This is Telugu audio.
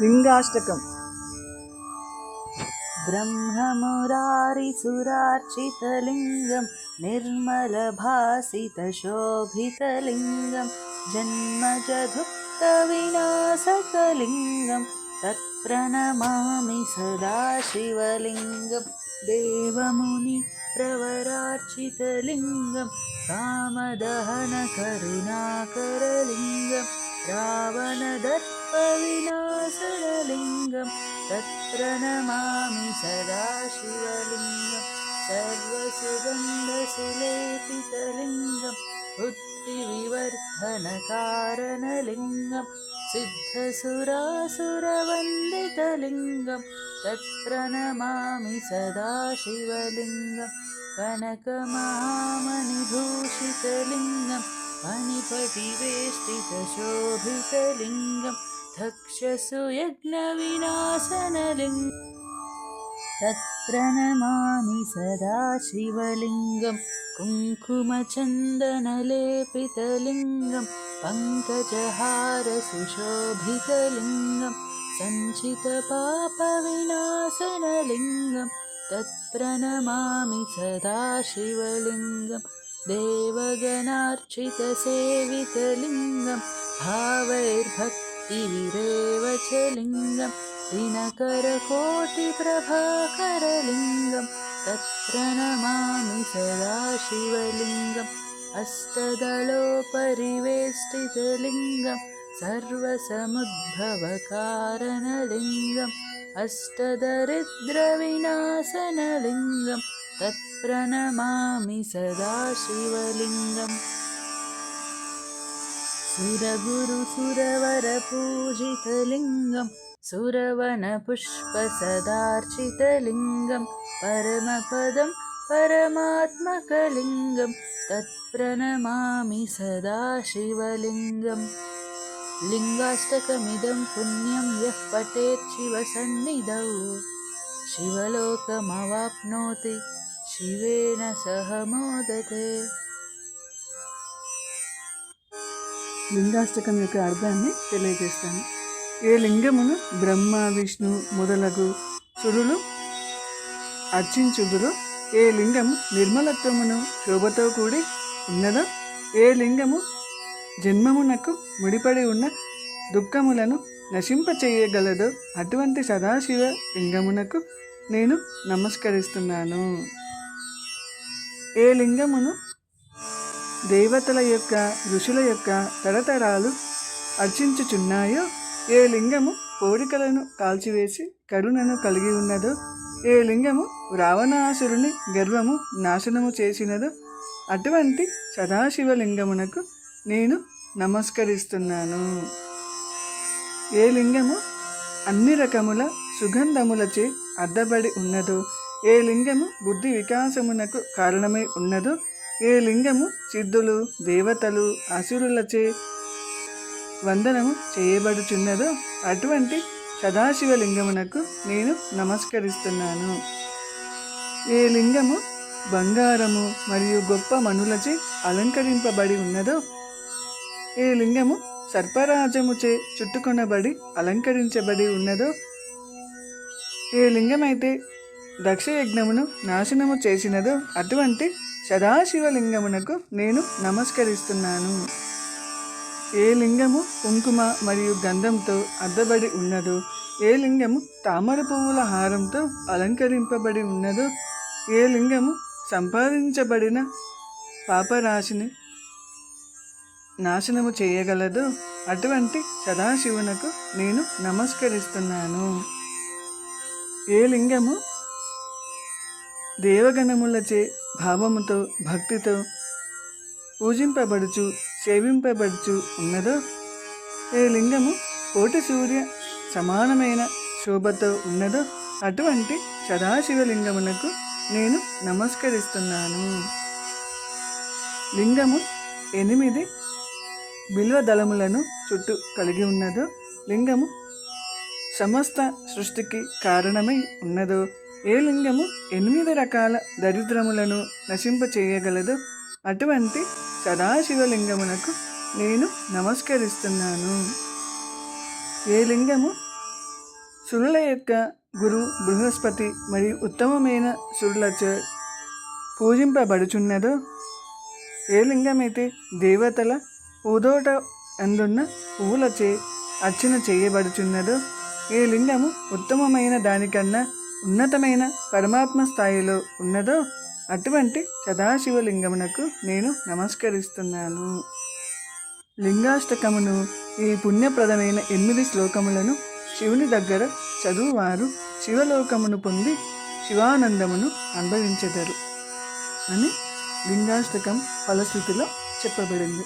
लिंगाष्टकम्। ब्रह्ममुरारिसुरार्चितलिङ्गं निर्मलभासितशोभितलिङ्गं जन्मजधुक्तविनाशकलिङ्गं तत्प्रणमामि सदा शिवलिङ्गं देवमुनिप्रवरार्चितलिङ्गं कामदहनकरुणाकरलिङ्गं रावणदर्पविनाशनलिङ्गं तत्प्रणमामि सदा शिवलिङ्गं सर्वसुगन्धसुलेपितलिङ्गं बुद्धिविवर्धनकारणलिङ्गं सिद्धसुरासुरवन्दितलिङ्गं तत्प्रणमामि सदा शिवलिङ्गं कनकमहामणिभूषितलिङ्गं मणिपतिवेष्टितशोभितलिङ्गं तक्षसुयज्ञविनाशनलिङ्गं तत्प्रणमामि सदा शिवलिङ्गं कुङ्कुमचन्दनलेपितलिङ्गं पङ्कजहारसुशोभितलिङ्गं सञ्चितपापविनाशनलिङ्गं तत्प्रणमामि सदा शिवलिङ्गं देवगणार्चितसेवितलिङ्गं भावैर्भक्तिविरेवचलिङ्गं दिनकरकोटिप्रभाकरलिङ्गं तत्प्रणमामि सदा शिवलिङ्गम् अष्टदलोपरिवेष्टितलिङ्गं सर्वसमुद्भवकारणलिङ्गम् अष्टदरिद्रविनाशनलिङ्गं तत्प्रणमामि सदा शिवलिङ्गम् सुरगुरुसुरवरपूजितलिङ्गं सुरवनपुष्पसदार्चितलिङ्गं परमपदं परमात्मकलिङ्गं तत्प्रणमामि सदा शिवलिङ्गम् लिङ्गाष्टकमिदं पुण्यं यः पठेत् शिवसन्निधौ शिवलोकमवाप्नोति शिवेन सह मोदते। లింగాష్టకం యొక్క అర్థాన్ని తెలియజేస్తాను. ఏ లింగమును బ్రహ్మ విష్ణు మొదలగు సురులు అర్చించుదురో, ఏ లింగము నిర్మలత్వమును శోభతో కూడి ఉన్నదో, ఏ లింగము జన్మమునకు ముడిపడి ఉన్న దుఃఖములను నశింపచేయగలదో అటువంటి సదాశివ లింగమునకు నేను నమస్కరిస్తున్నాను. ఏ లింగమును దేవతల యొక్క ఋషుల యొక్క తరతరాలు అర్చించుచున్నాయో, ఏ లింగము కోరికలను కాల్చివేసి కరుణను కలిగి ఉన్నదో, ఏ లింగము రావణాసురుని గర్వము నాశనము చేసినదో అటువంటి సదాశివలింగమునకు నేను నమస్కరిస్తున్నాను. ఏ లింగము అన్ని రకముల సుగంధములచే అద్దబడి ఉన్నదో, ఏ లింగము బుద్ధి వికాసమునకు కారణమై ఉన్నదో, ఏ లింగము సిద్ధులు దేవతలు అసురులచే వందనము చేయబడుచున్నదో అటువంటి సదాశివలింగమునకు నేను నమస్కరిస్తున్నాను. ఏ లింగము బంగారము మరియు గొప్ప మణులచే అలంకరింపబడి ఉన్నదో, ఏ లింగము సర్పరాజముచే చుట్టుకొనబడి అలంకరించబడి ఉన్నదో, ఏ లింగమైతే దక్షయజ్ఞమును నాశనము చేసినదో అటువంటి సదాశివలింగమునకు నేను నమస్కరిస్తున్నాను. ఏ లింగము కుంకుమ మరియు గంధంతో అద్దబడి ఉన్నదో, ఏ లింగము తామర పువ్వుల హారంతో అలంకరింపబడి ఉన్నదో, ఏ లింగము సంపాదించబడిన పాపరాశిని నాశనము చేయగలదో అటువంటి సదాశివునకు నేను నమస్కరిస్తున్నాను. ఏ లింగము దేవగణములచే భావముతో భక్తితో పూజింపబడుచు సేవింపబడుచు ఉన్నదో, ఏ లింగము కోటి సూర్య సమానమైన శోభతో ఉన్నదో అటువంటి సదాశివలింగమునకు నేను నమస్కరిస్తున్నాను. లింగము 8 బిల్వదళములను చుట్టూ కలిగి ఉన్నదో, లింగము సమస్త సృష్టికి కారణమై ఉన్నదో, ఏ లింగము 8 రకాల దరిద్రములను నశింపచేయగలదో అటువంటి సదాశివలింగమునకు నేను నమస్కరిస్తున్నాను. ఏ లింగము సురుల యొక్క గురు బృహస్పతి మరియు ఉత్తమమైన సురులచే పూజింపబడుచున్నదో, ఏ లింగమైతే దేవతల పూదోట అందున్న పువ్వులచే అర్చన చేయబడుచున్నదో, ఏ లింగము ఉత్తమమైన దానికన్నా ఉన్నతమైన పరమాత్మ స్థాయిలో ఉన్నదో, అటువంటి సదాశివలింగమునకు నేను నమస్కరిస్తున్నాను. లింగాష్టకమును, ఈ పుణ్యప్రదమైన 8 శ్లోకములను శివుని దగ్గర చదువువారు శివలోకమును పొంది శివానందమును అనుభవించెదరు అని లింగాష్టకం ఫలశ్రుతిలో చెప్పబడింది.